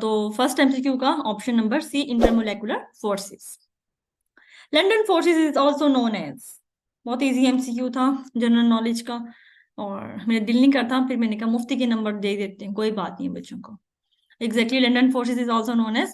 तो first MCQ का option number C, intermolecular forces. London forces is also known as, बहुत easy MCQ था general knowledge का, और मेरा दिल नहीं करता, फिर मैंने कहा मुफ्ती के नंबर दे देते हैं, कोई बात नहीं है बच्चों को। Exactly, London forces is also known as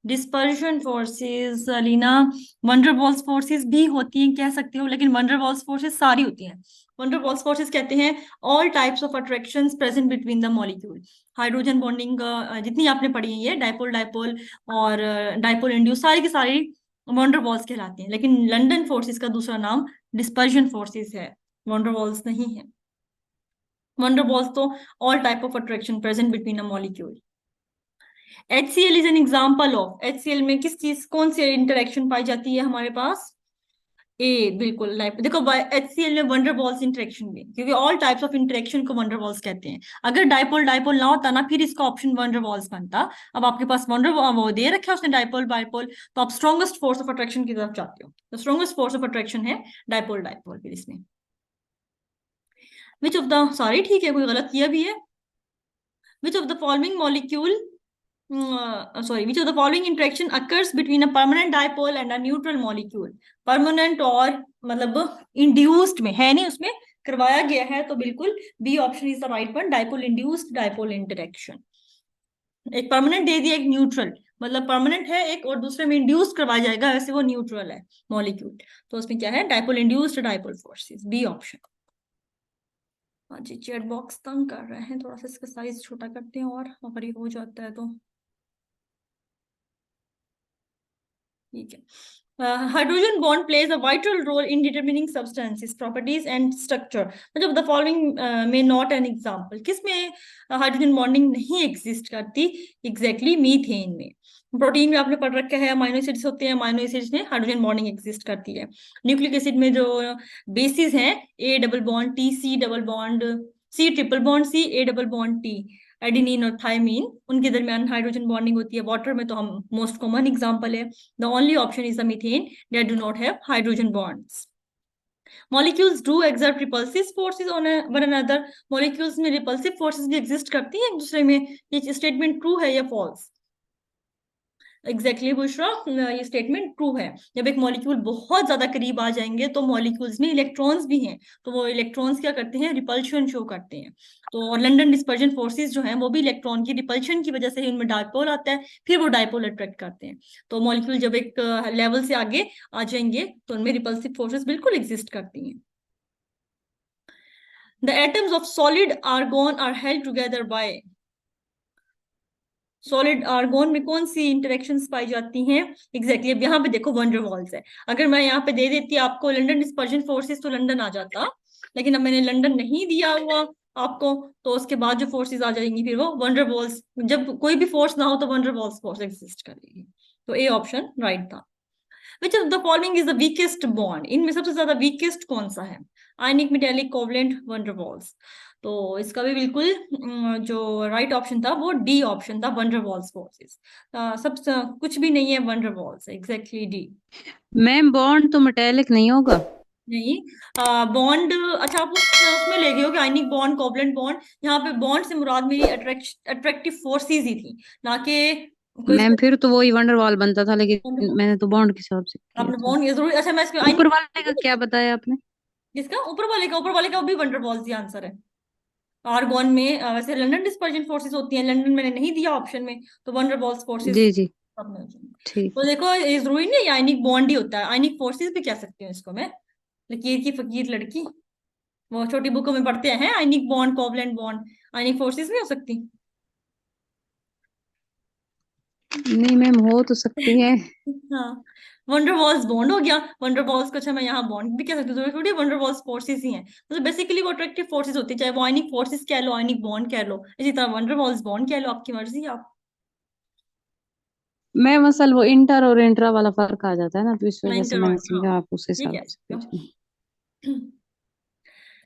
dispersion forces. Leena, van der Waals forces भी होती हैं कह सकते हो, लेकिन वंडरवॉल्स फोर्सेस सारी होती हैं। वंडरवॉल्स फोर्सेस कहते हैं all types of attractions present between the molecule. Hydrogen bonding जितनी आपने पढ़ी है, ये डाइपोल डाइपोल और डाइपोल इंड्यूस, सारी की सारी वंडरवॉल्स कहलाती हैं। लेकिन लंडन फोर्सेस का दूसरा नाम डिस्पर्शन फोर्सेस है, वंडरवॉल्स नहीं है। वंडरवॉल्स तो all type of attraction present between a molecule. HCl is an example of, HCl में किस चीज, कौन सी इंटरेक्शन पाई जाती है हमारे पास? ए, बिल्कुल। देखो HCl में वंडरवॉल्स इंटरेक्शन भी, क्योंकि ऑल टाइप्स ऑफ इंटरेक्शन को वंडरवॉल्स कहते हैं। अगर डाइपोल डाइपोल ना होता ना, फिर इसका ऑप्शन वंडरवॉल्स बनता। अब आपके पास वो दे रखा है उसने डाइपोल डाइपोल, तो आप स्ट्रॉन्गेस्ट फोर्स ऑफ अट्रैक्शन की तरफ जाते हो। तो स्ट्रॉन्गेस्ट फोर्स ऑफ अट्रैक्शन है डाइपोल डाइपोल फिर इसमें। विच ऑफ द, सॉरी ठीक है, कोई गलत किया भी है। Which of the following molecule which of the following interaction occurs between a permanent dipole and a neutral molecule? permanent और मतलब induced में है नहीं, उसमें करवाया गया है, तो बिल्कुल B option is the right one, dipole induced dipole interaction. एक परमानेंट दे दिया, एक न्यूट्रल, मतलब परमानेंट है एक और दूसरे में इंड्यूस करवाया जाएगा, वैसे वो न्यूट्रल है मॉलिक्यूल, तो उसमें क्या है, dipole induced dipole forces, B option. हाँ जी, चैट बॉक्स तंग कर रहे हैं, थोड़ा सा इसका साइज छोटा करते हैं और अगर ये हो जाता है तो ठीक है। Hydrogen bond plays a vital role in determining substances properties and structure, मतलब द फॉलोइंग में नॉट एन एग्जांपल, किसमें हाइड्रोजन बॉन्डिंग नहीं एग्जिस्ट करती? एग्जैक्टली मीथेन में। प्रोटीन में आपने पढ़ रखा है अमाइनो एसिड्स होते हैं, अमाइनो एसिड्स में हाइड्रोजन बॉन्डिंग एग्जिस्ट करती है। न्यूक्लिक एसिड में जो बेसिस हैं, A double bond T, C double bond C, triple bond C, A double bond T, adenine और थायमीन, उनके दरमियान हाइड्रोजन बॉन्डिंग होती है। वाटर में तो हम मोस्ट कॉमन एग्जांपल है। The only option is the methane that do not have hydrogen bonds. Molecules do exert repulsive forces on one another, molecules में रिपल्सिव फोर्सेस भी एग्जिस्ट करती हैं एक दूसरे में, ये स्टेटमेंट ट्रू है या फॉल्स? एग्जैक्टली बुशरा, ये स्टेटमेंट ट्रू है। जब एक मॉलिक्यूल बहुत ज्यादा करीब आ जाएंगे तो मॉलिक्यूल्स में इलेक्ट्रॉन्स भी हैं, तो वो इलेक्ट्रॉन्स क्या करते हैं, रिपल्शन शो करते हैं। तो लंडन डिस्पर्जन फोर्सेस जो हैं वो भी इलेक्ट्रॉन की रिपल्शन की वजह से ही उनमें डायपोल आता है, फिर वो डायपोल अट्रैक्ट करते हैं। तो मॉलिक्यूल जब एक लेवल से आगे आ जाएंगे तो उनमें रिपल्सिव फोर्सेस बिल्कुल एग्जिस्ट करती हैं। The atoms of solid argon are held together by, solid argon में कौन सी इंटरेक्शंस पाई जाती हैं? एग्जैक्टली, अब यहाँ पे देखो वंडरवॉल्स है। अगर मैं यहाँ पे दे देती आपको लंडन डिस्पर्जन फोर्सेस तो लंदन आ जाता, लेकिन अब मैंने लंदन नहीं दिया हुआ आपको, तो उसके बाद जो फोर्सेस आ जाएंगी फिर वो वंडरवॉल्स, जब कोई भी फोर्स ना हो तो वंडरवॉल्स फोर्स एग्जिस्ट करेगी। तो ए ऑप्शन राइट था। Which of the following is the weakest bond, इनमें सबसे ज्यादा वीकेस्ट कौन सा है? आयनिक, मेटेलिक, कोवलेंट, वंडरवॉल्स। तो इसका भी बिल्कुल जो राइट ऑप्शन था वो डी ऑप्शन था, वंडरवॉल्स फोर्सेस। सब कुछ भी नहीं है, Van der Waals exactly D. Ma'am bond तो मेटेलिक नहीं होगा? नहीं, बॉन्ड, अच्छा आप उसमें ले गए हो कि आयनिक बॉन्ड, कोवलेंट बॉन्ड, यहाँ पे बॉन्ड से मुराद मेरी अट्रैक्टिव फोर्सेस ही थी, ना कि कोई मैम फिर तो वही वंडरवॉल बनता था, लेकिन मैंने तो बॉन्ड के हिसाब से किया आपने था। बॉन्ड ये जरूरी, अच्छा मैं इसको ऊपर आयनिक, वाले का क्या बताया आपने? किसका ऊपर वाले का भी वंडरवॉल्स ही आंसर है। आर्गोन में वैसे लंदन डिस्पर्जन फोर्सेस होती हैं, लंदन मैंने नहीं दिया ऑप्शन में, तो वंडरवॉल्स फोर्सेस जी जी, सब में हो जाएंगे। ठीक तो है। देखो ये जरूरी नहीं आयनिक बॉन्ड ही होता है, आयनिक फोर्सेस भी कह सकती हूँ इसको मैं, लकीर की फकीर लड़की, वो छोटी बुकों में पढ़ते हैं आयनिक बॉन्ड, कोवलेंट बॉन्ड, आयनिक फोर्सेस भी हो सकती। नहीं मैम, हो तो सकती है। हाँ, वंडरवॉल्स बॉन्ड हो गया, वंडरवॉल्स को अच्छा मैं यहाँ बॉन्ड भी कह सकती हूँ, जरूरी थोड़ी वंडरवॉल्स फोर्सेस ही हैं, मतलब बेसिकली वो अट्रैक्टिव फोर्सेस होती है, चाहे वो आयनिक फोर्सेस कह लो, आयनिक बॉन्ड कह लो, इसी तरह वंडरवॉल्स बॉन्ड कह लो, आपकी मर्जी आप। मैम असल वो इंटर और इंट्रा वाला फर्क आ जाता है ना, तो इस वजह से इंटर मैंने हाँ, समझा आप उस ठीक हिसाब है। से पूछना।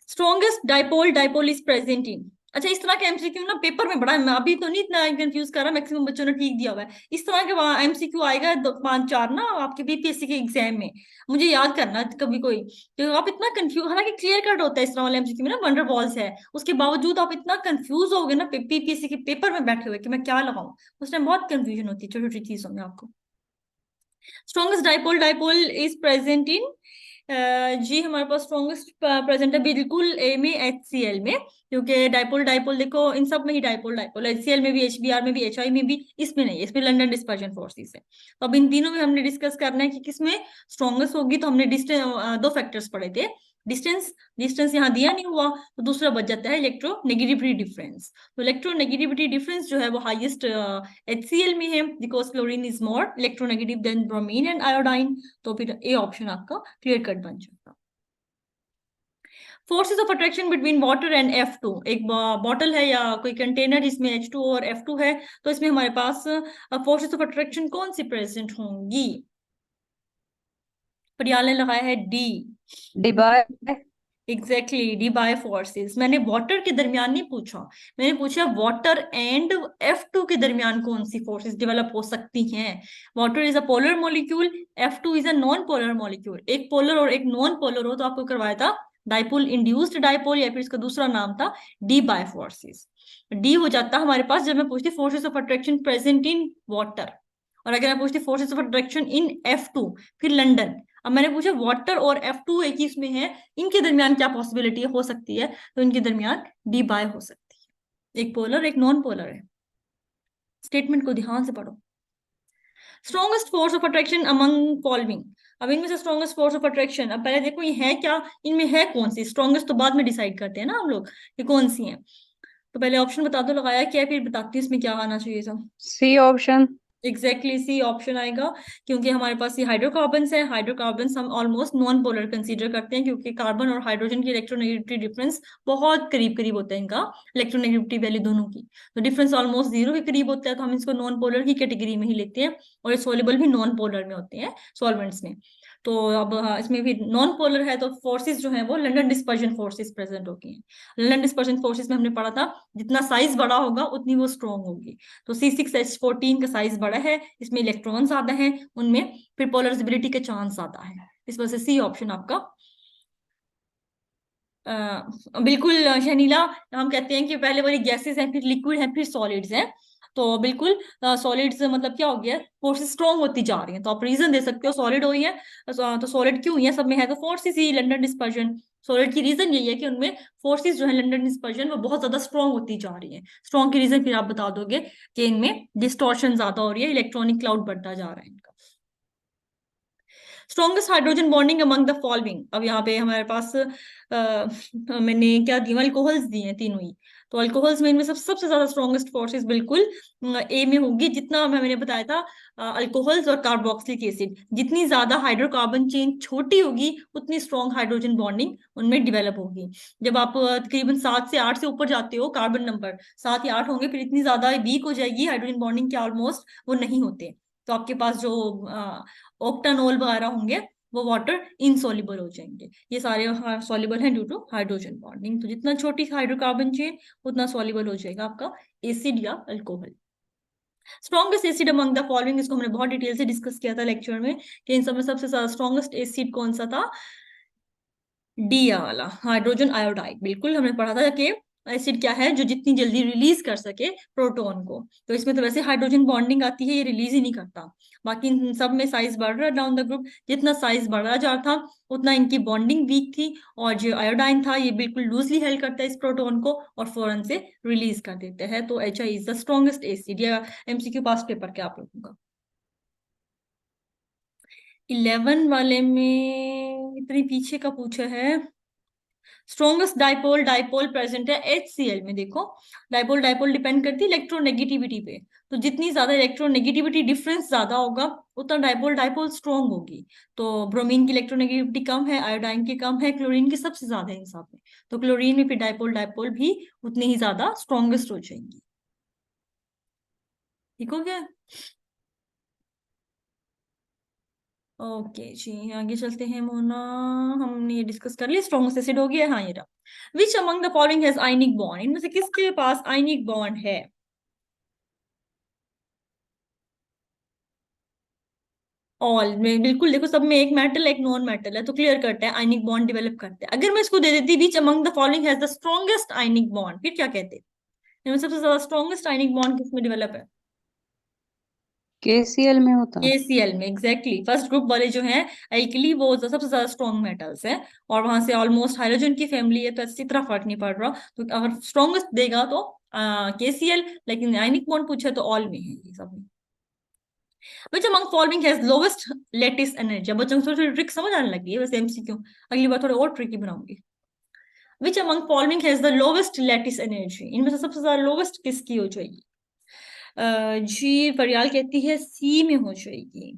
Strongest dipole dipole is present इन, अच्छा, इस तरह के एमसीक्यू ना पेपर में बड़ा है, मैं अभी तो नहीं इतना कंफ्यूज कर रहा, मैक्सिमम बच्चों ने ठीक दिया हुआ है। इस तरह के वहाँ एमसीक्यू आएगा 5-4 ना आपके बीपीएससी के एग्जाम में, मुझे याद करना कभी कोई। तो आप इतना कंफ्यूज, हालांकि क्लियर कट होता है इस तरह वाले एमसीक्यू में ना, वंडर बॉल्स है, उसके बावजूद आप इतना कंफ्यूज हो गए ना बीपीएससी के पेपर में बैठे हुए कि मैं क्या लगाऊं, उस टाइम बहुत कंफ्यूजन होती है छोटी छोटी चीजों में आपको। Strongest dipole dipole is present in, जी हमारे पास स्ट्रॉन्गेस्ट प्रेजेंट है बिल्कुल ए में, HCl में, क्योंकि डाइपोल डाइपोल देखो इन सब में ही डाइपोल डाइपोल, HCl में भी, HBr में भी, HI में भी, इसमें नहीं, इसमें लंदन डिस्पर्जन फोर्सेस है। तो अब इन तीनों में हमने डिस्कस करना है कि किसमें स्ट्रॉन्गेस्ट होगी। तो हमने डिस्टेंस, दो फैक्टर्स पढ़े थे, डिस्टेंस, डिस्टेंस यहाँ दिया नहीं हुआ, तो दूसरा बच जाता है इलेक्ट्रोनेगेटिविटी डिफरेंस। तो इलेक्ट्रोनेगेटिविटी डिफरेंस जो है वो हाईएस्ट HCl में है, because chlorine is more electronegative than bromine and iodine. तो फिर ए ऑप्शन आपका क्लियर कट बन जाएगा। Forces of attraction between water and F2, एक बॉटल है या कोई कंटेनर जिसमें H2 और F2 है, तो इसमें हमारे पास फोर्सेस ऑफ अट्रैक्शन कौन सी प्रेजेंट होंगी? परियाल ने लगाया है D. Debye. Exactly, Debye forces. मैंने वाटर के दरमियान नहीं पूछा, मैंने पूछा वाटर एंड F2 के दरमियान कौन सी फोर्सेस डेवलप हो सकती हैं। Water is a polar molecule, F2 is a non polar molecule, एक पोलर और एक नॉन पोलर हो तो आपको करवाया था डाइपोल इंड्यूस्ड डाइपोल, या फिर इसका दूसरा नाम था डी बाय फोर्सेस। डी हो जाता हमारे पास जब मैं पूछती forces of attraction present in water, और अगर मैं पूछती forces of attraction in F2 फिर लंदन। अब मैंने पूछा वाटर और F2 एक ही इसमें है, इनके दरमियान क्या पॉसिबिलिटी हो सकती है, तो इनके दरमियान डी बाय हो सकती है, एक पोलर एक नॉन पोलर है। स्टेटमेंट को ध्यान से पढ़ो। Strongest force of attraction among following, अब इनमें से स्ट्रॉन्गेस्ट फोर्स ऑफ अट्रैक्शन, अब पहले देखो ये है क्या, इनमें है कौन सी, स्ट्रॉन्गेस्ट तो बाद में डिसाइड करते हैं ना हम लोग ये कौन सी है। तो पहले ऑप्शन बता दो, लगाया क्या है, फिर बताती हूँ इसमें क्या आना चाहिए सब। C option. Exactly C option आएगा, क्योंकि हमारे पास ये हाइड्रोकार्बन्स है, हाइड्रोकार्बन्स हम ऑलमोस्ट नॉन पोलर कंसीडर करते हैं, क्योंकि कार्बन और हाइड्रोजन की इलेक्ट्रोनेगेटिविटी डिफरेंस बहुत करीब करीब होता है इनका, इलेक्ट्रोनेगेटिविटी वैल्यू दोनों की, तो डिफरेंस ऑलमोस्ट जीरो के करीब होता है, तो हम इसको नॉन पोलर की कैटेगरी में ही लेते हैं, और ये सोल्युबल भी नॉन पोलर में होते हैं सॉल्वेंट्स में। तो अब हाँ, इसमें भी नॉन पोलर है, तो फोर्सेस जो है वो लंदन डिस्पर्जन फोर्सेस प्रेजेंट होगी हैं। लंदन डिस्पर्जन फोर्सेस में हमने पढ़ा था जितना साइज बड़ा होगा उतनी वो स्ट्रॉन्ग होगी, तो C6H14 का साइज बड़ा है, इसमें इलेक्ट्रॉन ज्यादा है, उनमें फिर पोलराइजेबिलिटी के चांस ज्यादा है, इस वजह से सी ऑप्शन आपका बिल्कुल शनीला। हम कहते हैं कि पहले वाली गैसेस हैं, फिर लिक्विड है, फिर सॉलिड्स हैं, तो बिल्कुल सॉलिड्स मतलब क्या हो गया, फोर्सेस स्ट्रॉन्ग होती जा रही हैं, तो आप रीजन दे सकते हो सॉलिड हुई है, तो सॉलिड क्यों हुई है, सब में है तो फोर्सेस ही, लंदन डिस्पर्जन सॉलिड की रीजन यही है कि उनमें फोर्सेस जो है लंदन डिस्पर्जन वो बहुत ज्यादा स्ट्रॉन्ग होती जा रही है। स्ट्रॉन्ग की रीजन फिर आप बता दोगे कि इनमें डिस्टॉर्शन ज्यादा हो रही है, इलेक्ट्रॉनिक क्लाउड बढ़ता जा रहा है इनका। Strongest hydrogen bonding among the following, अब यहाँ पे हमारे पास मैंने क्या दिया, अल्कोहल्स दिए हैं तीनों ही, तो अल्कोहल्स में इनमें सबसे ज्यादा स्ट्रॉन्गेस्ट फोर्सेस बिल्कुल ए में होगी, जितना मैंने बताया था अल्कोहल्स और कार्बोक्सिलिक एसिड, जितनी ज्यादा हाइड्रोकार्बन चेन छोटी होगी उतनी स्ट्रॉन्ग हाइड्रोजन बॉन्डिंग उनमें डिवेलप होगी। जब आप तकरीबन 7 से 8 से ऊपर जाते हो, कार्बन नंबर 7 या 8 होंगे, फिर इतनी ज्यादा वीक हो जाएगी हाइड्रोजन बॉन्डिंग के, ऑलमोस्ट वो नहीं होते, तो आपके पास जो ऑक्टानॉल वगैरह होंगे वो वाटर इनसॉल्युबल हो जाएंगे, ये सारे सॉल्युबल हैं ड्यू टू हाइड्रोजन बॉन्डिंग, तो जितना छोटी हाइड्रोकार्बन चेन उतना सॉल्युबल हो जाएगा आपका एसिड या alcohol. Strongest acid among the following, इसको हमने बहुत डिटेल से डिस्कस किया था लेक्चर में कि इन सब में सबसे ज्यादा स्ट्रॉन्गेस्ट एसिड कौन सा था, डी वाला हाइड्रोजन आयोडाइड, बिल्कुल हमने पढ़ा था कि एसिड क्या है जो जितनी जल्दी रिलीज कर सके प्रोटॉन को, तो इसमें तो वैसे हाइड्रोजन बॉन्डिंग आती है, ये रिलीज ही नहीं करता। बाकी इन सब में साइज बढ़ रहा है डाउन द ग्रुप, जितना साइज बढ़ रहा जा रहा था उतना इनकी बॉन्डिंग वीक थी, और जो आयोडाइन था ये बिल्कुल लूजली हेल्ड करता है इस प्रोटॉन को और फौरन से रिलीज कर देता है, तो HI is the strongest acid. या MCQ पास पेपर के आप लोगों का 11 वाले में इतनी पीछे का पूछा है। स्ट्रॉन्गेस्ट डाइपोल डाइपोल प्रेजेंट है HCl में, देखो डाइपोल डाइपोल डिपेंड करती है इलेक्ट्रोनेगेटिविटी पे, तो जितनी ज्यादा इलेक्ट्रोनेगेटिविटी डिफरेंस ज्यादा होगा उतना डाइपोल डाइपोल स्ट्रॉन्ग होगी, तो ब्रोमीन की इलेक्ट्रोनेगेटिविटी कम है, आयोडाइन की कम है, क्लोरीन की सबसे ज्यादा है इन सब में, तो क्लोरीन में फिर डाइपोल डाइपोल भी उतनी ही ज्यादा स्ट्रॉन्गेस्ट हो जाएंगी। ठीक हो गया। ओके जी, आगे चलते हैं मोना। हमने ये डिस्कस कर लिया, स्ट्रॉन्गेस्ट एसिड हो गया। हाँ, ये रहा। Which among the following has ionic bond, इनमें से किसके पास आयनिक बॉन्ड है? ऑल में बिल्कुल, देखो सब में एक मेटल एक नॉन मेटल है, तो क्लियर करते हैं आयनिक बॉन्ड डेवलप करते हैं। अगर मैं इसको दे देती which among the following has the strongest ionic bond, फिर क्या कहते हैं? इनमें सबसे ज्यादा स्ट्रॉन्गेस्ट आयनिक बॉन्ड किसमें डेवलप है? KCl में होता। KCl में, एग्जैक्टली। फर्स्ट ग्रुप वाले जो हैं एल्किली, वो सबसे ज्यादा स्ट्रॉन्ग मेटल्स हैं, और वहां से ऑलमोस्ट हाइड्रोजन की फैमिली है, तो इससे इतना फर्क नहीं पड़ रहा। तो अगर स्ट्रॉन्गेस्ट देगा तो KCl, लेकिन आयनिक बॉन्ड पूछे तो ऑल में है ये सब में। Which among following has lowest lattice energy? अब बच्चों को थोड़ी ट्रिक समझ आने लगी है वैसे MCQ, अगली बार थोड़ा और ट्रिकी बनाऊंगी। Which among following has the lowest lattice energy, इनमें से सबसे ज्यादा लोवेस्ट किसकी हो जाएगी? जी परियाल कहती है सी में हो जाएगी।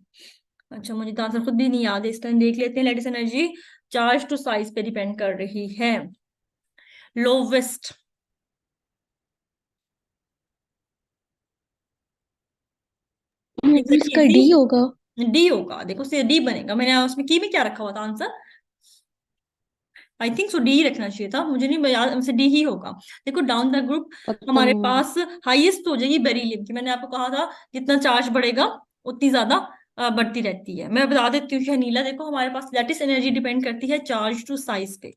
अच्छा, मुझे तो आंसर खुद भी नहीं याद है, इस टाइम देख लेते हैं। Lattice energy charge to size पे डिपेंड कर रही है। लोवेस्ट, एग्जैक्टली इसका इजी। D होगा। डी होगा, देखो से डी बनेगा। मैंने उसमें की में क्या रखा हुआ था answer? I think so D ही रखना चाहिए था, मुझे नहीं याद, हमसे डी ही होगा। देखो डाउन द ग्रुप पता हमारे नहीं मुझे। पास हाईएस्ट हो जाएगी बेरिलियम की। मैंने आपको कहा था जितना चार्ज बढ़ेगा उतनी ज्यादा बढ़ती रहती है। मैं बता देती हूँ कि नीला, देखो हमारे पास लेटिस एनर्जी डिपेंड करती है चार्ज टू साइज पे।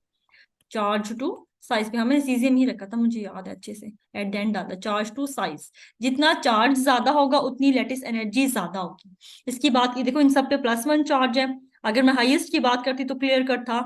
चार्ज टू साइज पे हमें सीजियम ही रखा था, मुझे याद है अच्छे से। एट द एंड डाला चार्ज टू साइज, जितना चार्ज ज्यादा होगा उतनी लेटिस एनर्जी ज्यादा होगी। इसकी बात की देखो, इन सब पे +1 चार्ज है। अगर मैं हाईएस्ट की बात करती तो क्लियर कट था,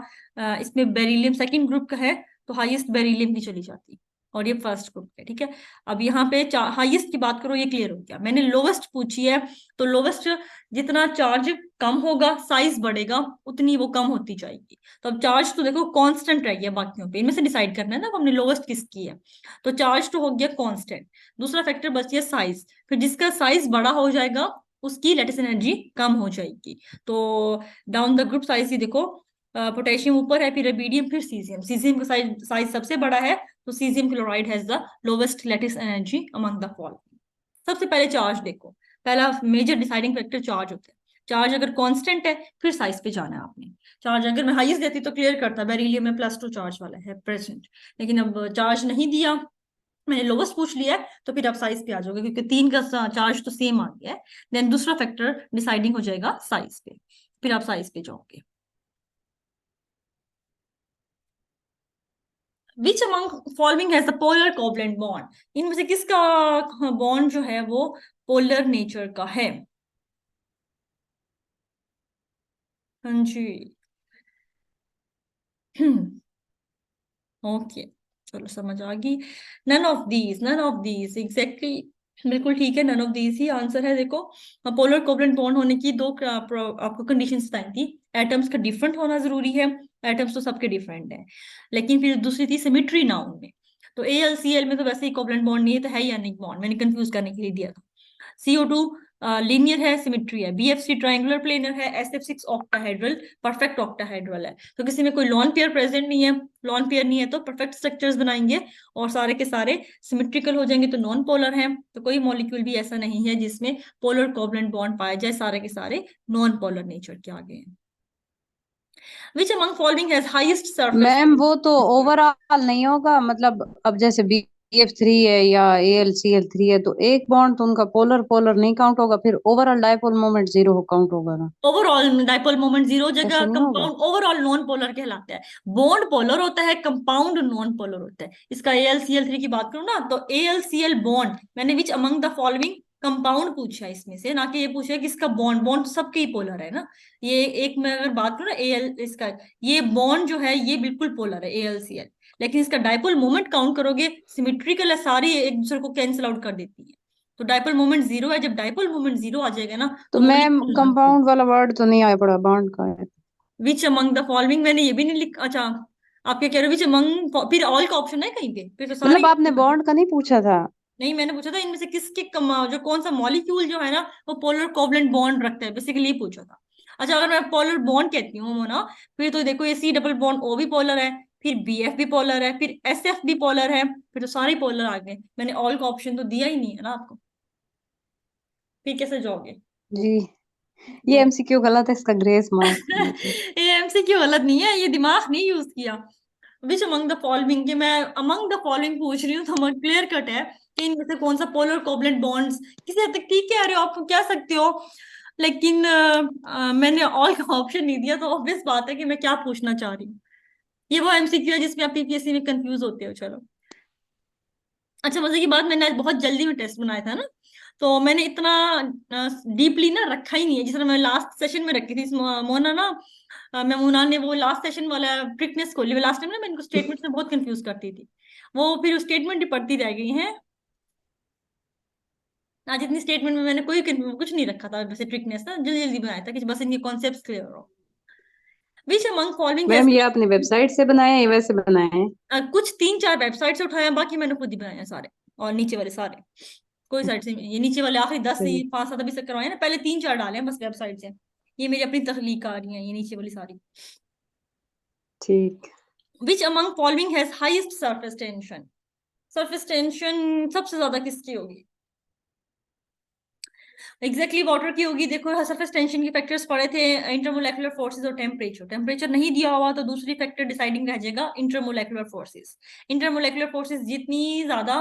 इसमें बेरिलियम सेकंड ग्रुप का है, तो हाईएस्ट बेरिलियम की चली जाती, और ये फर्स्ट ग्रुप है, ठीक है। अब यहाँ पे हाईएस्ट की बात करो, ये क्लियर हो गया। मैंने लोवेस्ट पूछी है, तो लोवेस्ट जितना चार्ज कम होगा साइज बढ़ेगा, उतनी वो कम होती जाएगी। तो अब चार्ज तो देखो कांस्टेंट रह गया, बाकियों पे इनमें से डिसाइड करना है ना हमने लोवेस्ट किसकी है। तो चार्ज तो हो गया कांस्टेंट, दूसरा फैक्टर बच गया साइज। फिर जिसका साइज बड़ा हो जाएगा उसकी लेटिस एनर्जी कम हो जाएगी। तो डाउन द ग्रुप साइज ही देखो, पोटेशियम ऊपर है, फिर रुबिडियम, फिर सीजियम। सीजियम का साइज सबसे बड़ा है, तो caesium chloride has the lowest lattice energy among the following. सबसे पहले चार्ज देखो, पहला मेजर डिसाइडिंग फैक्टर चार्ज होता है। चार्ज अगर कांस्टेंट है फिर साइज पे जाना है आपने। चार्ज अगर मैं हाईएस्ट देती तो क्लियर करता, बेरिलियम में +2 चार्ज वाला है प्रेजेंट, लेकिन अब चार्ज नहीं दिया, मैंने लोवेस्ट पूछ लिया है, तो फिर आप साइज पे आ जाओगे, क्योंकि 3 का चार्ज तो सेम आ गया है। देन दूसरा फैक्टर डिसाइडिंग हो जाएगा साइज पे, फिर आप साइज पे जाओगे। Which among following has the polar covalent bond, इनमें से किसका बॉन्ड जो है वो पोलर नेचर का है? हाँ जी। ओके, चलो समझ आ गई। नन ऑफ दीज एग्जैक्टली, बिल्कुल ठीक है, नन ऑफ दीज ही आंसर है। देखो पोलर कोवलेंट बॉन्ड होने की दो आपको कंडीशंस बताई थी। एटम्स का डिफरेंट होना जरूरी है, एटम्स तो सबके डिफरेंट है, लेकिन फिर दूसरी थी सिमिट्री ना उनमें। तो AlCl में तो वैसे ही कोवलेंट बॉन्ड नहीं है, तो है ही अनिक बॉन्ड, मैंने कंफ्यूज करने के लिए दिया था। CO2 लीनियर है, सिमिट्री है। BF3 ट्रायंगुलर प्लेनर है। SF6 ऑक्टाहेड्रल, परफेक्ट ऑक्टाहेड्रल है। तो किसी में कोई लॉन पेयर प्रेजेंट नहीं है, लॉन पेयर नहीं है तो परफेक्ट स्ट्रक्चर्स बनाएंगे, और सारे के सारे सिमिट्रिकल हो जाएंगे, तो नॉन पोलर है। तो कोई मॉलिक्यूल भी ऐसा नहीं है जिसमें पोलर कोवलेंट बॉन्ड पाया जाए, सारे के सारे नॉन पोलर नेचर के आगे हैं। Which among following has highest surface ma'am वो तो ओवरऑल नहीं होगा, मतलब अब जैसे BF3 है या AlCl3 है, तो एक बॉन्ड तो उनका पोलर पोलर नहीं काउंट होगा, फिर ओवरऑल डायपोल मोमेंट 0 काउंट होगा ना। ओवरऑल डाइपोल मोमेंट 0 जगह, ऐसे नहीं होगा। कंपाउंड ओवरऑल नॉन पोलर कहलाता है। बॉन्ड पोलर होता है, कंपाउंड नॉन पोलर होता है। इसका AlCl3 की बात करूं ना, तो AlCl बॉन्ड, मैंने which among the following compound पूछा है इसमें से, ना कि ये पूछा है किसका बॉन्ड। बॉन्ड तो सबके ही पोलर है ना। ये एक, मैं अगर बात करूं ना Al इसका, ये बॉन्ड जो है ये बिल्कुल पोलर है AlCl, लेकिन इसका डाइपोल मोमेंट काउंट करोगे, सिमेट्रिकल है, सारी एक दूसरे को कैंसिल आउट कर देती है। तो डाइपोल मोमेंट 0 है, जब डाइपोल मोमेंट 0 आ जाएगा ना, तो तो ma'am molecule non polar. Compound वाला वर्ड तो नहीं आया पड़ा, बॉन्ड का है। विच अमंग द फॉलोइंग, मैंने ये भी नहीं लिखा। अच्छा, आप क्या कह रहे हो? विच अमंग, फिर ऑल का ऑप्शन है कहीं पे, फिर तो सारे मतलब आपने बॉन्ड का नहीं पूछा था। नहीं, मैंने पूछा था इनमें से किसके जो कौन सा मॉलिक्यूल जो है ना वो पोलर कोवलेंट बॉन्ड रखता है, बेसिकली ये पूछा था। अच्छा, अगर मैं पोलर बॉन्ड कहती हूँ ना, फिर तो देखो ये C डबल बॉन्ड O भी पोलर है, फिर BF भी पोलर है, फिर SF भी पोलर है, फिर तो सारे पोलर आ गए। मैंने ऑल का ऑप्शन तो दिया ही नहीं है ना आपको, फिर कैसे जाओगे? जी ये एमसीक्यू गलत है, इसका ग्रेस मार्क दीजिए। ये एमसीक्यू गलत नहीं है, ये दिमाग नहीं यूज किया। विच अमंग द फॉलोइंग, के मैं अमंग द फॉलोइंग पूछ रही हूँ तो क्लियर कट है कि इनमें से कौन सा पोलर कोवलेंट बॉन्ड्स, किसी हद तक ठीक कह रहे हो, आप कह सकते हो, लेकिन मैंने ऑल का ऑप्शन नहीं दिया, तो ऑब्वियस बात है कि मैं क्या पूछना चाह रही हूँ। ये वो एमसीक्यू है जिसमें आप पीपीएससी में कंफ्यूज होते हो। चलो, अच्छा मजे की बात, मैंने आज बहुत जल्दी में टेस्ट बनाया था ना, तो मैंने इतना डीपली ना रखा ही नहीं है, जिस तरह मैं लास्ट सेशन में रखी थी। मोना ना, मैं मोना ने वो लास्ट सेशन वाला ट्रिकनेस खोली, लास्ट टाइम ना मैं इनको स्टेटमेंट में बहुत कंफ्यूज करती थी, वो फिर स्टेटमेंट ही पढ़ती रह गई हैं। आज इतनी स्टेटमेंट में मैंने कुछ नहीं रखा था, वैसे ट्रिकनेस ना जल्दी जल्दी बनाया था कि बस इनके कॉन्सेप्ट क्लियर हो। Which among following has, ma'am ये आपने वेबसाइट से बनाया है या वैसे बनाए हैं? कुछ 3-4 वेबसाइट से उठाया, बाकी मैंने खुद ही बनाया सारे, और नीचे वाले सारे कोई साइट से, ये नीचे वाले आखिरी 10 से चलिए 5-7 अभी तक करवाए ना, पहले 3-4 डाले हैं बस वेबसाइट से। ये मेरी अपनी तख्लीक आ रही है, ये नीचे वाली सारी। ठीक। Which among following has highest surface tension, surface tension सबसे ज्यादा किसकी होगी? एग्जैक्टली वाटर की होगी। देखो सरफेस टेंशन के फैक्टर्स पढ़े थे, इंटरमोलेकुलर फोर्सेस और टेम्परेचर। टेम्परेचर नहीं दिया हुआ तो दूसरी फैक्टर डिसाइडिंग रह जाएगा इंटरमोलेकुलर फोर्सेस। इंटरमोलेकुलर फोर्सेस जितनी ज्यादा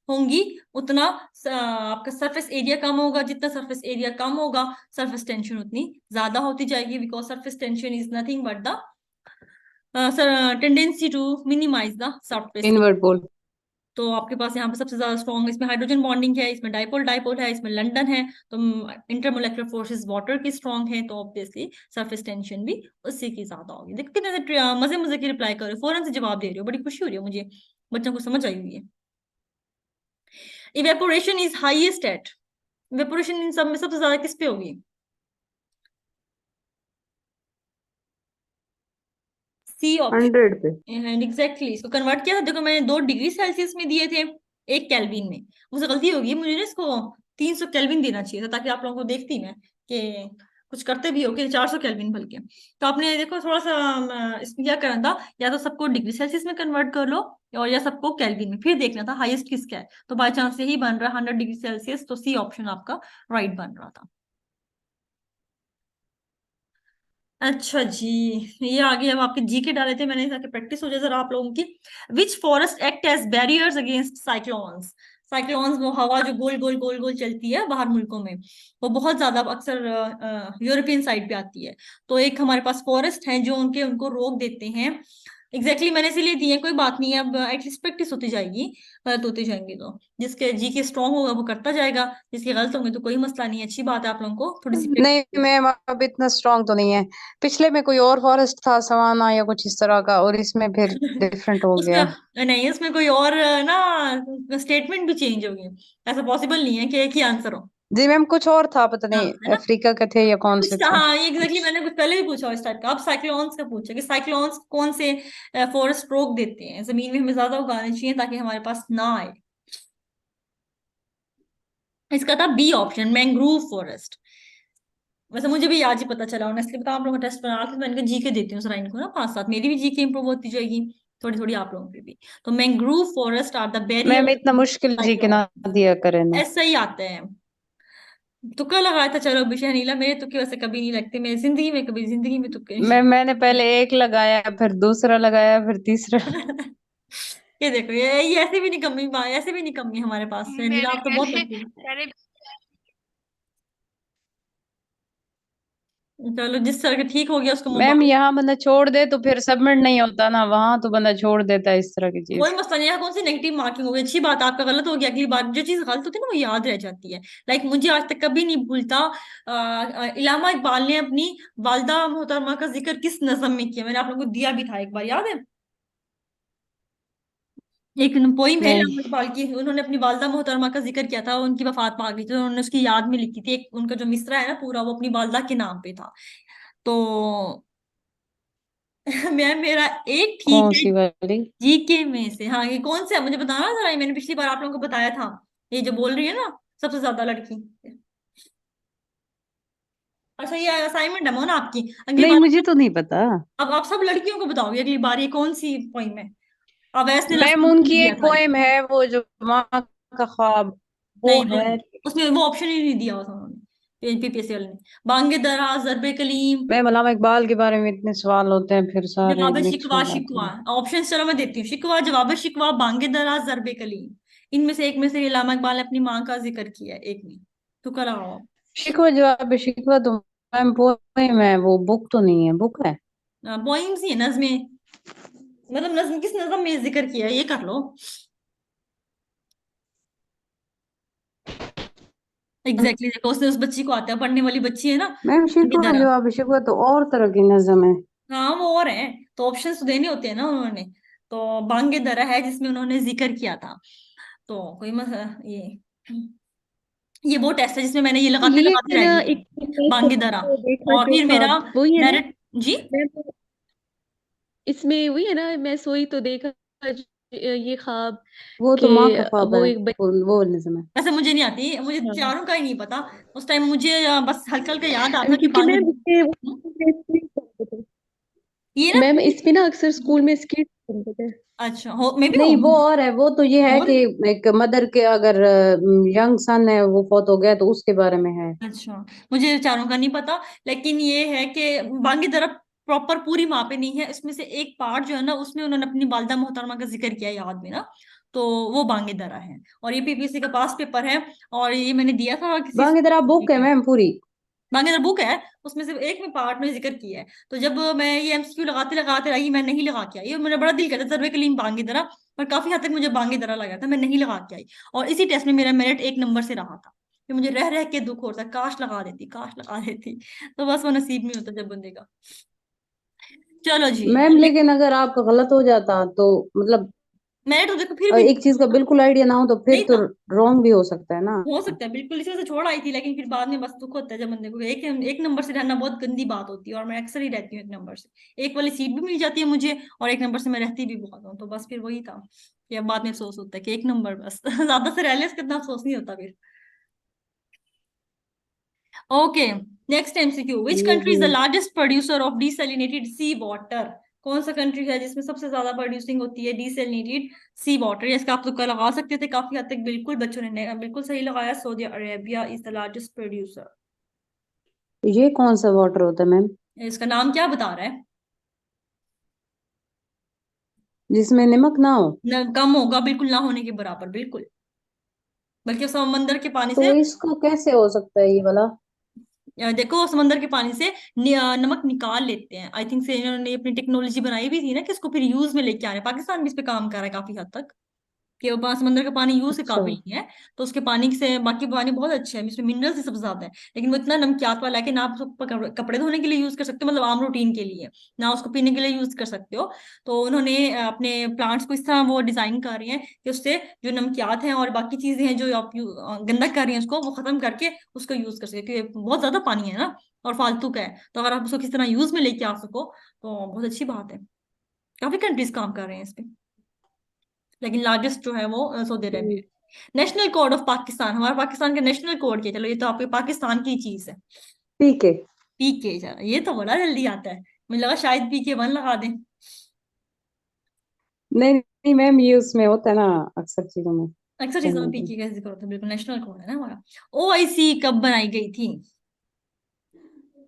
होंगी उतना आपका सरफेस एरिया कम होगा, जितना सरफेस एरिया कम होगा सरफेस टेंशन उतनी ज्यादा होती जाएगी, because surface tension is nothing but the tendency to minimise the surface. Invert बोल। तो आपके पास यहाँ पे सबसे ज्यादा स्ट्रॉन्ग इसमें हाइड्रोजन बॉन्डिंग है, इसमें डाइपोल डाइपोल है, इसमें लंदन है, तो इंटरमोलेकुलर फोर्सेस वाटर की स्ट्रॉन्ग है, तो ऑब्वियसली सरफेस टेंशन भी उसी की ज्यादा होगी। देखो कितने मजे मजे की रिप्लाई कर रहे हो, फौरन से जवाब दे रहे हो, बड़ी खुशी हो रही है मुझे, बच्चों को समझ आई हुई है। Evaporation is highest at, evaporation इन सब में सबसे ज्यादा किस पे होगी? C option. 100 पे। एंड एग्जैक्टली इसको कन्वर्ट किया था, देखो मैंने 2 डिग्री सेल्सियस में दिए थे, 1 केल्विन में, मुझसे गलती होगी, मुझे ना इसको 300 केल्विन देना चाहिए था, ताकि आप लोगों को देखती मैं कि कुछ करते भी हो कि 400 केल्विन बल्कि। तो आपने देखो थोड़ा सा इसमें क्या करना था, या तो सबको डिग्री सेल्सियस में कन्वर्ट कर लो, और या सबको केल्विन में, फिर देखना था हाईएस्ट किसका है, तो बाई चांस यही बन रहा है 100 डिग्री सेल्सियस, तो सी ऑप्शन आपका राइट बन रहा था। अच्छा जी, ये आगे अब आपके जी के डाले थे मैंने, ताकि प्रैक्टिस हो जाए जरा आप लोगों की। Which forest act as barriers against cyclones, cyclones वो हवा जो गोल गोल गोल गोल चलती है बाहर मुल्कों में, वो बहुत ज्यादा अक्सर यूरोपियन साइड पे आती है, तो एक हमारे पास फॉरेस्ट है जो उनको रोक देते हैं। एग्जैक्टली मैंने इसीलिए दी है, कोई बात नहीं है, अब एटलीस्ट प्रैक्टिस होती जाएगी, गलत होती जाएंगी तो जिसके जी के स्ट्रांग होगा वो करता जाएगा, जिसके गलत होंगे तो कोई मसला नहीं है, अच्छी बात है आप लोगों को थोड़ी सी नहीं प्रैक्टिस। मैम, अब इतना स्ट्रांग तो नहीं है। पिछले में कोई और फॉरेस्ट था, सवाना या कुछ इस तरह का, और इसमें फिर डिफरेंट हो गया। उसमें नहीं, उसमें कोई और ना स्टेटमेंट भी चेंज होगी, ऐसा पॉसिबल नहीं है कि एक ही आंसर हो। जी मैम, कुछ और था, पता हाँ नहीं है ना, अफ्रीका के थे या कौन कुछ से थे। हाँ एग्जैक्टली मैंने कुछ पहले भी पूछा इस टाइप का। अब साइक्लोन्स का पूछा कि साइक्लोन्स कौन से फॉरेस्ट रोक देते हैं, जमीन में हमें ज्यादा उगाने चाहिए ताकि हमारे पास ना आए। इसका था बी ऑप्शन, मैंग्रोव फॉरेस्ट। वैसे मुझे भी आज ही पता चला, ऑनेस्टली बताऊं, आप लोगों का टेस्ट बना रहा था, मैंने कहा जी के देती हूँ जरा इनको ना 5-7, मेरी भी जी के इंप्रूव होती जाएगी थोड़ी थोड़ी, आप लोगों की भी। तो mangrove forest are the barrier ma'am इतना मुश्किल जी के साइक्लोन, ना दिया करें ना। ऐसा ही आते हैं। तुक्का लगाया था, चलो विषय नीला, मेरे तुक्के वैसे कभी नहीं लगते, मेरी जिंदगी में कभी जिंदगी में तुक्के मैम नहीं। मैंने पहले एक लगाया, फिर दूसरा लगाया, फिर तीसरा। ये देखो, ये ऐसे भी नहीं कमी, ऐसे भी नहीं कमी हमारे पास, नीला मैंने आप तो बहुत मैंने लगती है। मैंने चलो जिस तरह के ठीक हो गया उसको मैम मुबारक। यहाँ बंदा छोड़ दे तो फिर सबमिट नहीं होता ना, वहां तो बंदा छोड़ देता है, इस तरह की कोई चीज। मसला नहीं है, कौन सी नेगेटिव मार्किंग हो गई, अच्छी बात है, आपका गलत हो गया, अगली बार जो चीज गलत होती है ना वो याद रह जाती है। लाइक मुझे आज तक कभी नहीं भूलता, इलामा इकबाल ने अपनी वालदा मोहतरमा का जिक्र किस नज़म में किया, मैंने आप लोगों को दिया भी था एक बार, याद है? एक पोइम है नहीं। इलामा इकबाल की, उन्होंने अपनी वालदा मोहतरमा का जिक्र किया था, उनकी वफात पा गई थी, तो उन्होंने उसकी याद में लिखी थी, एक उनका जो मिसरा है ना पूरा वो अपनी वालदा के नाम पे था। तो मैं मेरा एक ठीक कौन है सी वाली? जीके में से, हाँ ये कौन सा है मुझे बताना जरा, ये मैंने पिछली बार आप लोगों को बताया था, ये जो बोल रही है ना सबसे ज्यादा लड़की। अच्छा ये असाइनमेंट है ना आपकी, अगली नहीं बार मुझे तो नहीं पता। अब आप सब लड़कियों को बताओगे अगली बार ये कौन सी पोइम है। अब ऐसे मैम ने उनकी दिया एक था ये। पोएम है, वो जो माँ का ख्वाब, वो नहीं वो है। नहीं, उसमें वो ऑप्शन ही नहीं दिया हुआ था उन्होंने, पीपीएससी वाले ने। बांगे दरा, जरबे कलीम, मैम अल्लामा इकबाल के बारे में इतने सवाल होते हैं, फिर सारे जवाब मिक्स शिकवा, हो जाते शिकवा। हैं। ऑप्शन चलो मैं देती हूँ, शिकवा, जवाब शिकवा, बांगे दरा, जरबे कलीम। इनमें से एक में से अल्लामा इकबाल ने अपनी माँ का जिक्र किया है, एक में। तुक्का लगाओ। शिकवा, जवाब है शिकवा तो मैम पोएम है, वो बुक तो नहीं है, बुक है। पोइम्स ही है, नज़में। मतलब नज्म, किस नज्म में जिक्र किया है, ये कर लो। एग्जैक्टली देखो, उसने उस बच्ची को आता है, पढ़ने वाली बच्ची है ना, मैम बांगे शिकवा, दरा। जवाब है शिकवा तो और तरह की नज्म है। हाँ वो और है, तो ऑप्शंस तो देने होते हैं ना उन्होंने। तो बांगे दरा है जिसमें उन्होंने जिक्र किया था। तो कोई मत, ये वो टेस्ट है जिसमें मैंने ये लगाते ये लगाते रह ना गई एक थी, मैं बांगे सोई दरा। तो देखा और जो फिर मेरा ख्वाब, वही है ना। मेरिट। जी। मैं तो इसमें वही है ना, मैं सोई तो देखा ये ख्वाब वो तो के माँ का ख्वाब वो है, एक वो नज्म है। वैसे मुझे नहीं आती, मुझे हाँ, चारों का ही नहीं पता। उस टाइम मुझे बस हल्का हल्का याद आता कि क्योंकि बांगे। मैम इसमें हम्म, skit करते थे। ये ना। मैम इसमें ना अक्सर स्कूल में स्किट करते थे। अच्छा, हो मे भी हो। नहीं, वो और है, वो तो ये है और कि एक मदर के अगर यंग सन है वो फौत हो गया तो उसके बारे में है। अच्छा, मुझे चारों का नहीं पता। लेकिन ये है कि बांगी दरा प्रॉपर पूरी वहां पे नहीं है, इसमें से एक पार्ट जो है ना उसमें उन्होंने अपनी वालिदा मोहतरमा का जिक्र किया है, याद में ना। तो वो बांगे दरा है, और ये पीपीएससी का पास पेपर है। और ये मैंने दिया था किसी बाकी तरह बुक है में। मैम पूरी। बांगे दरा बुक है, उसमें से एक में पार्ट में जिक्र किया है। तो जब मैं ये एमसीक्यू लगाते लगाते रही, मैं नहीं लगा के आई, और मेरा बड़ा दिल करता सर्वे कलीम बांगे दरा। पर काफी हद तक मुझे बांगे दरा लगा था, मैं नहीं लगा के आई। और इसी टेस्ट में मेरा मेरिट एक नंबर से रहा था। फिर मुझे रह रह के दुख होता, काश लगा देती, काश लगा देती। तो बस वो नसीब में होता जब बंदे का। चलो जी। मैम लेकिन अगर आपका गलत हो जाता तो मतलब मेरिट तो देखो फिर भी एक चीज का बिल्कुल आइडिया ना हो तो फिर नहीं तो था। रॉन्ग भी हो सकता है ना। हो सकता है बिल्कुल, इसी वजह से छोड़ आई थी। लेकिन फिर बाद में बस दुख होता है जब बंदे को, एक एक नंबर से रहना बहुत गंदी बात होती है, और मैं अक्सर ही रहती हूँ एक नंबर से। एक वाली सीट भी मिल जाती है मुझे, और एक नंबर से मैं रहती भी बहुत हूँ। तो बस फिर वही था कि अब बाद में अफसोस होता है कि एक नंबर बस ज्यादा से रह ले, उसका इतना अफसोस नहीं होता फिर। ओके, नेक्स्ट एमसीक्यू, विच ये कंट्री भी इज द है। Largest producer of desalinated sea water? कौन सा कंट्री है जिसमें सबसे ज्यादा प्रोड्यूसिंग होती है डिसैलिनेटेड सी वाटर? इसका आप तुक्का लगा सकते थे काफी हद तक, बिल्कुल बच्चों ने बिल्कुल सही लगाया, Saudi Arabia is the largest producer. ये कौन सा वाटर होता है मैम, इसका नाम क्या बता रहा है? जिसमें नमक ना हो? न, कम होगा, बिल्कुल ना होने के बराबर, बिल्कुल। बल्कि समंदर के पानी तो से, इसको कैसे हो सकता है ये वाला? देखो समंदर के पानी से नमक निकाल लेते हैं। आई थिंक से इन्होंने अपनी टेक्नोलॉजी बनाई भी थी ना कि इसको फिर यूज में लेके आ रहे हैं। पाकिस्तान भी इस पे काम कर रहा है काफी हद तक, कि वो समंदर का पानी यूज के अच्छा। काबिल नहीं है। तो उसके पानी से बाकी पानी बहुत अच्छा है, इसमें मिनरल्स ही सबसे ज्यादा है। लेकिन वो इतना नमकियात वाला है कि ना आप उसको कपड़े धोने के लिए यूज कर सकते हो, मतलब आम रूटीन के लिए, ना उसको पीने के लिए यूज कर सकते हो। तो उन्होंने अपने प्लांट्स को इस तरह वो डिजाइन कर रहे हैं कि उससे जो नमकियात हैं और बाकी चीजें हैं जो आप गंदा कर रही हैं उसको, वो खत्म करके उसको यूज कर सके, क्योंकि बहुत ज्यादा पानी है ना, और फालतू का है। तो अगर आप उसको किस तरह यूज में लेके आ सको तो बहुत अच्छी बात है। काफी कंट्रीज काम कर रहे हैं इस पे, लेकिन लार्जेस्ट जो है वो सऊदी अरेबिया है। नेशनल कोड ऑफ पाकिस्तान, हमारा पाकिस्तान का नेशनल कोड क्या है? चलो ये तो आपके पाकिस्तान की चीज है। ठीक है। पीके, ये तो बड़ा जल्दी आता है। मुझे लगा शायद पीके 1 लगा दें। नहीं नहीं मैम, ये उसमें होता है ना अक्सर चीजों में। अक्सर चीजों में तो पीके का जिक्र होता है, बिल्कुल नेशनल कोड है ना हमारा। ओआईसी कब बनाई गई थी?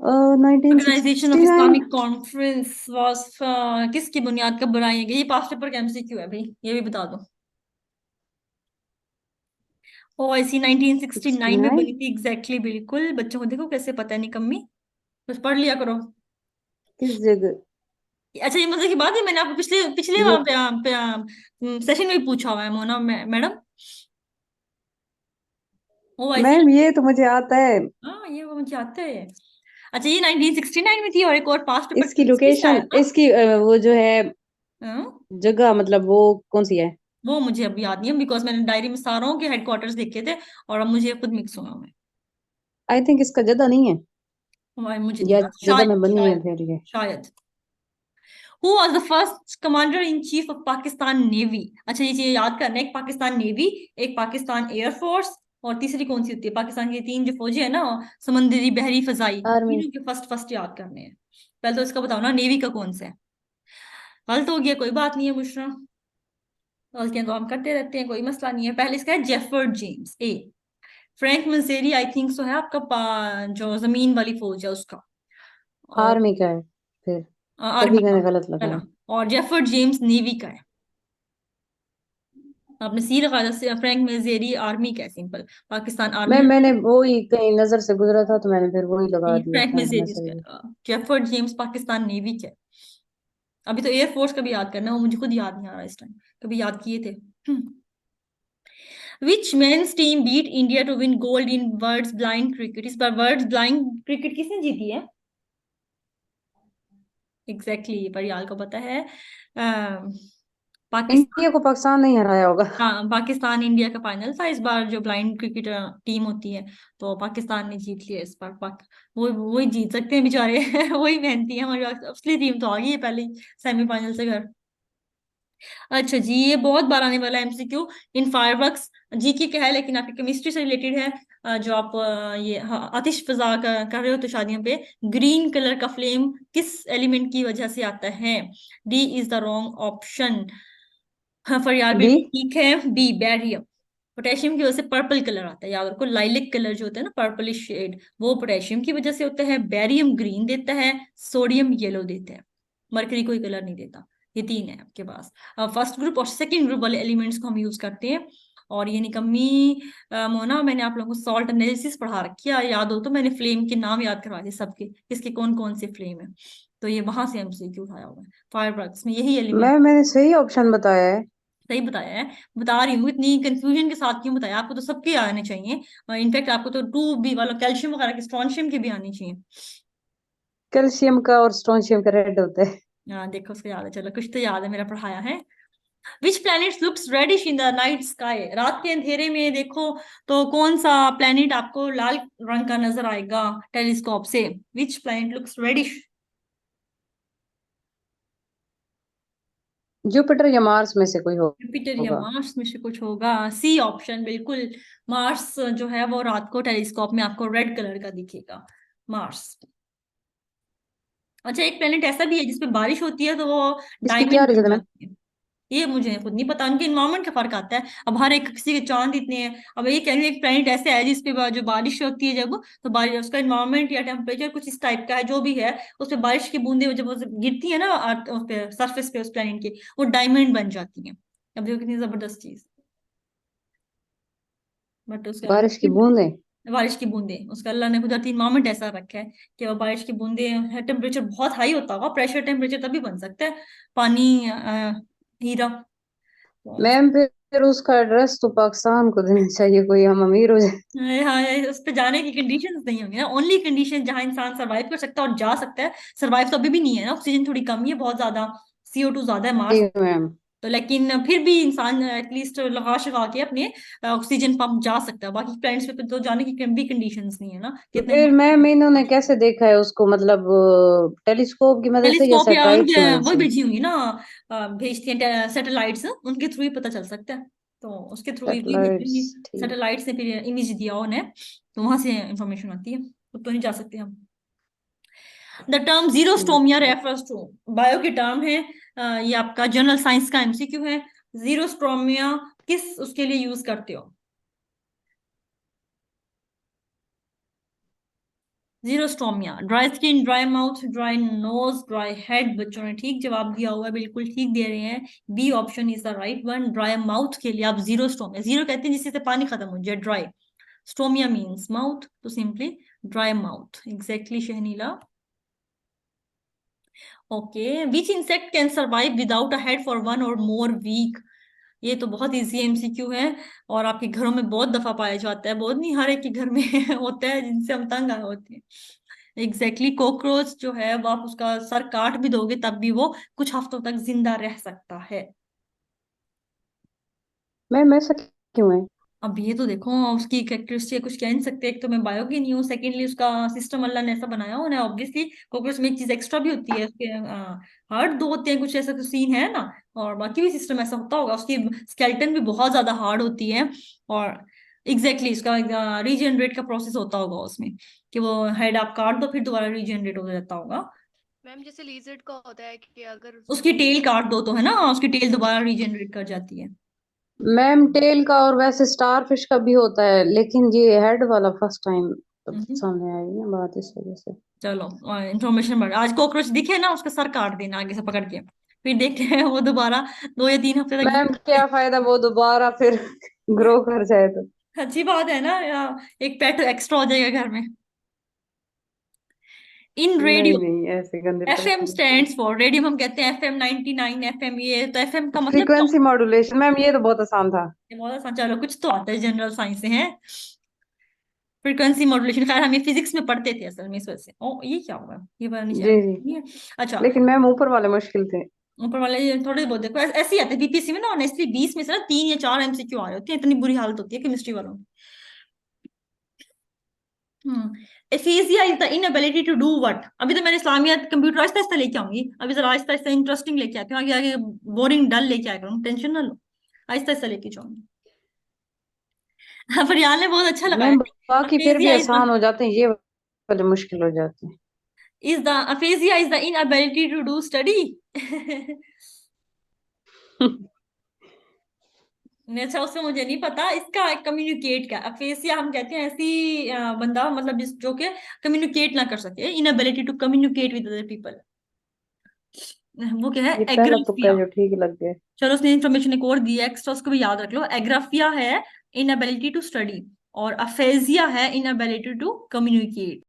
Organisation of 1969। Islamic conference was, किसकी बुनियाद कब बनाई गई? ये पास्ट पेपर का एमसीक्यू है भाई, ये भी बता दो। ओआईसी 1969 में 69। बनी थी, एग्जैक्टली बिल्कुल। बच्चों को देखो कैसे पता है, निकम्मी। बस पढ़ लिया करो। किस जगह? अच्छा, ये मजे की बात है, मैंने आपको पिछले पिछले ये सेशन में भी पूछा हुआ है, मोना मैडम। ओ ऐसी। मैम ये तो मुझे आता है। हाँ, ये वो मुझे आता है। अच्छा, ये 1969 में थी, और एक और पास्ट पेपर इसकी केमिस्ट्री से लोकेशन, आया था। इसकी वो जो है हाँ, जगह, मतलब वो कौन सी है? वो मुझे अभी याद नहीं है, बिकॉज मैंने डायरी में सारों के हेडक्वार्टर्स देखे थे, और अब मुझे खुद मिक्स हुआ मैं। आई थिंक इसका जगह नहीं है, मुझे नहीं या पता, जगह शायद में बनी है शायद फिर ये। शायद। Who was the first commander in chief of Pakistan navy? अच्छा, ये चीज याद करना है, एक पाकिस्तान नेवी, एक पाकिस्तान एयरफोर्स, और तीसरी कौन सी होती है? पाकिस्तान की तीन जो फौजी है ना, समुद्री, बहरी, फजाई, आर्मी। तीनों के फर्स्ट फर्स्ट याद करने हैं। पहले तो इसका बताओ ना, नेवी का कौन सा है? गलत हो गया, कोई बात नहीं है बुशरा, गलतियां तो हम करते रहते हैं, कोई मसला नहीं है। पहले इसका है Jeffard James, A. Frank Mansery I think so है आपका जो जमीन वाली फौज है उसका। और आर्मी का है फिर, तभी आर्मी का मैंने गलत पहला। लगाया। और जेफर्ड जेम्स नेवी का है। आपने सी रखा था, फ्रैंक मंसेरी आर्मी का है, सिंपल पाकिस्तान आर्मी में। मैंने वो ही कहीं नजर से गुजरा था तो मैंने फिर वही लगा दिया, फ्रैंक फ्रैंक मंसेरी मैसर। उसका। जेफर्ड जेम्स पाकिस्तान नेवी का है। अभी तो एयरफोर्स का भी याद करना है, वो मुझे खुद याद नहीं आ रहा इस टाइम, कभी याद किए थे। Which men's team beat India to win gold in worlds blind cricket? इस बार वर्ल्ड्स ब्लाइंड क्रिकेट किसने जीती है? एग्जैक्टली परियाल को पता है। पाकिस्तान। इंडिया को पाकिस्तान नहीं हराया होगा। हाँ, पाकिस्तान इंडिया का फाइनल था इस बार, जो ब्लाइंड क्रिकेट टीम होती है, तो पाकिस्तान ने जीत लिया इस बार। वो ही जीत सकते हैं बेचारे। वही मेहनती है, हमारी असली टीम तो आ गई है पहले ही सेमीफाइनल से घर। अच्छा जी, ये बहुत बार आने वाला एमसीक्यू। इन फायरवर्क्स जीके का है, लेकिन आपकी केमिस्ट्री से रिलेटेड है। जो आप ये आतिश फजा कर रहे हो तो शादियों पे, ग्रीन कलर का फ्लेम किस एलिमेंट की वजह से आता है? D is the wrong option. हाँ फरियाल बी। बिल्कुल ठीक है, बी बैरियम। पोटेशियम की वजह से पर्पल कलर आता है, याद रखो, लाइलिक कलर जो होता है ना, पर्पलिश शेड, वो पोटेशियम की वजह से होता है। बैरियम ग्रीन देता है, सोडियम येलो देता है, मरकरी कोई कलर नहीं देता। ये तीन है आपके पास। फर्स्ट ग्रुप और सेकंड ग्रुप वाले एलिमेंट्स को हम यूज करते हैं। और ये निकम्मी मोना, मैंने आप लोगों को सॉल्ट एनालिसिस पढ़ा रखी है, याद हो तो मैंने फ्लेम के नाम याद करवाए थे सबके, किसके कौन कौन से फ्लेम है, तो ये वहां से एमसीक्यू उठाया हुआ है। फायरवर्क्स में यही एलिमेंट। मैंने सही ऑप्शन बताया है। सही बताया है, बता रही हूँ, इतनी कंफ्यूजन के साथ क्यों बताया, आपको तो सबके आने चाहिए। इनफैक्ट आपको तो 2B वाला कैल्शियम वगैरह के, स्ट्रॉन्शियम के भी आने चाहिए। कैल्शियम का और स्ट्रोंशियम का रेड होता है। हाँ देखो, उसको याद है, चलो कुछ तो याद है, मेरा पढ़ाया है। Which planet looks reddish in the night sky? रात के अंधेरे में देखो तो कौन सा प्लैनेट आपको लाल रंग का नजर आएगा टेलीस्कोप से? Which planet looks reddish? Jupiter या मार्स में से कोई जुपिटर या होगा। मार्स में से कुछ होगा। सी ऑप्शन बिल्कुल। मार्स जो है वो रात को टेलीस्कोप में आपको रेड कलर का दिखेगा, मार्स। अच्छा, एक प्लेनेट ऐसा भी है जिसपे बारिश होती है तो वो इसकी क्या डायमंड बन रीजन है? जाती है। ये मुझे खुद नहीं पता, उनके इन्वायरमेंट का फर्क आता है। अब हर एक किसी के चांद इतने हैं, अब ये कहेंगे एक प्लेनेट ऐसे है जिसपे जो बारिश होती है जब, तो बारिश उसका इन्वायरमेंट या टेम्परेचर कुछ इस टाइप का है, जो भी है, उस पे बारिश की बूंदें जब वो गिरती है ना उस पे सरफेस पे उस प्लेनेट के, वो डायमंड बन जाती है। अब देखो कितनी जबरदस्त चीज। बट उसका बारिश की बूंदें। बारिश की बूंदें, उसका अल्लाह ने कुदरती इन्वायरमेंट ऐसा रखा है कि वो बारिश की बूंदें, टेम्परेचर बहुत हाई होता होगा, प्रेशर टेम्परेचर तभी बन सकता है पानी, हीरा। तो मैम फिर उसका एड्रेस तो पाकिस्तान को देना चाहिए, कोई हम अमीर हो जाए। हाँ, उस पे जाने की कंडीशंस नहीं होंगी ना, ओनली कंडीशन जहां इंसान सरवाइव कर सकता है और जा सकता है। सरवाइव तो अभी भी नहीं है ना, ऑक्सीजन थोड़ी कम ही है, बहुत ज्यादा, CO2 ज्यादा है जी मार्स। मैम। तो लेकिन फिर भी इंसान एटलीस्ट लगा शगा के अपने ऑक्सीजन पंप जा सकता है। बाकी प्लैनेट्स पे तो जाने की भी कंडीशंस नहीं है ना, तो कितने। फिर मैम इन्होंने कैसे देखा है उसको, मतलब टेलीस्कोप की मदद से या टेलीस्कोप या सैटेलाइट उनके की मदद वही से? भेजी होंगी ना, भेजती हैं सैटेलाइट्स, उनके थ्रू ही पता चल सकता है। तो उसके थ्रू ही भेजेंगी। सैटेलाइट्स, ठीक। सैटेलाइट से फिर इमेज दिया उन्हें, तो वहां से इंफॉर्मेशन आती है, तो नहीं जा सकते हम। द टर्म ठीक जीरोस्टोमिया है। रेफर्स टू, बायो की टर्म है। ये आपका जनरल साइंस का एमसीक्यू है। जीरोस्टोमिया किस उसके लिए यूज करते हो? Xerostomia, dry skin, dry mouth, dry nose, dry head. बच्चों ने ठीक जवाब दिया हुआ है, बिल्कुल ठीक दे रहे हैं। B option is the right one. Dry mouth के लिए आप जीरोस्टोमिया, जीरो कहते हैं जिससे से पानी खत्म हो जाए, dry. Stomia means mouth, so simply dry mouth, exactly Shahnila. Okay, which insect can survive without a head for 1 or more week? ये तो बहुत इजी एमसीक्यू है, और आपके घरों में बहुत दफा पाया जाता है, बहुत नहीं, हर एक के घर में होता है, जिनसे हम तंग आए होते हैं। एग्जैक्टली कॉकरोच जो है वो आप उसका सर काट भी दोगे तब भी वो कुछ हफ्तों तक जिंदा रह सकता है। मैम ऐसा क्यों है? अब ये तो देखो, उसकी कैरेक्टरिस्टिक कुछ कह नहीं सकते, एक तो मैं बायो की नहीं हूँ, सेकेंडली उसका सिस्टम अल्लाह ने ऐसा बनाया हुआ है ऑब्वियसली। कॉकरोच में एक चीज एक्स्ट्रा भी होती है, उसके हार्ड दो होते हैं, कुछ ऐसा कुछ सीन है ना, और बाकी भी सिस्टम ऐसा होता होगा, उसकी स्केलेटन भी बहुत ज्यादा हार्ड होती है। और एग्जैक्टली उसका रीजनरेट का प्रोसेस होता होगा उसमें, कि वो हेड आप काट दो फिर दोबारा रीजनरेट हो जाता होगा। मैम जैसे लीजर्ड का होता है कि अगर उसकी उसको टेल मतलब काट दो तो है ना, उसकी टेल दोबारा रीजनरेट कर जाती है। मैम टेल का और वैसे स्टार फिश का भी होता है, लेकिन ये हेड वाला फर्स्ट टाइम सामने आई ना बात, इस वजह से। चलो इंफॉर्मेशन बढ़, आज कॉकरोच दिखे ना उसका सर काट देना आगे से पकड़ के, फिर देखते हैं वो दोबारा 2 या 3 हफ्ते तक मैम जिंदा क्या है। फायदा वो दोबारा फिर ग्रो कर जाए तो। अच्छी बात है ना, या एक पेट एक्स्ट्रा हो जाएगा घर में। इन नहीं रेडियो, नहीं, ऐसे गंदे एफएम परेशान। स्टैंड्स फॉर, रेडियम हम कहते हैं FM 99 FM, ये तो FM का मतलब क्या फ्रीक्वेंसी मॉड्यूलेशन, मैम ये तो बहुत आसान था। होता है? बहुत आसान, चलो कुछ तो आता है, जनरल साइंस से है। फ्रीक्वेंसी मॉड्यूलेशन, खैर हम ये फिजिक्स में पढ़ते थे असल में, इस वजह से। ओ ये क्या होगा, ये पता नहीं जी जी, चाहिए। अच्छा, लेकिन मैम ऊपर वाले मुश्किल थे। ऊपर वाले ये थोड़े बहुत देखो, ऐसे ही आते हैं बीपीएससी में ना, ऑनेस्टली 20 में से ना 3 या 4 MCQ आ रहे होते हैं, इतनी बुरी हालत होती है केमिस्ट्री वालों की। Aphasia is the inability to do what. अभी तो मैंने इस्लामियत कंप्यूटर आहिस्ता आहिस्ता लेके आऊंगी, अभी जरा आहिस्ता आहिस्ता इंटरेस्टिंग लेके आती हूँ, आगे आगे बोरिंग डल लेके आया करूँ, टेंशन ना लो, आहिस्ता आहिस्ता लेके जाऊंगी। फरियाल ने बहुत अच्छा लगाया। मैम बाकी फिर भी अफेजिया इज द, आसान हो जाते हैं, ये वाले मुश्किल हो जाते हैं। Aphasia is the inability to do study. अच्छा, उसमें मुझे नहीं पता इसका कम्युनिकेट क्या, अफेसिया हम कहते हैं ऐसी बंदा, मतलब जिस जो कि कम्युनिकेट ना कर सके, inability to communicate with other people, वो क्या है, ये पहला तुक्का एग्राफिया। है जो ठीक लग गया। चलो उसने इन्फॉर्मेशन एक और दी है एक्स्ट्रा, उसको भी याद रख लो। एग्राफिया है इनएबिलिटी टू स्टडी, और अफेजिया है इनएबिलिटी टू कम्युनिकेट।